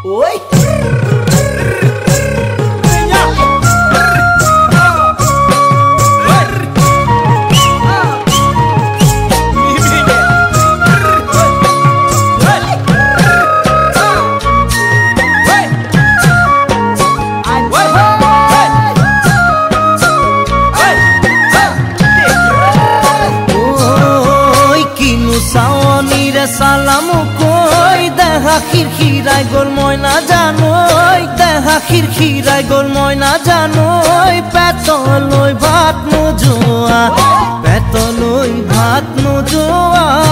ওই সালাম কই দেখা খিরখিরাই গোল ময়না জানোই দেখা খিরখিরাই গোল ময়না জানোই পেতলই ভাত নোজোয়া পেতলই ভাত নোজোয়া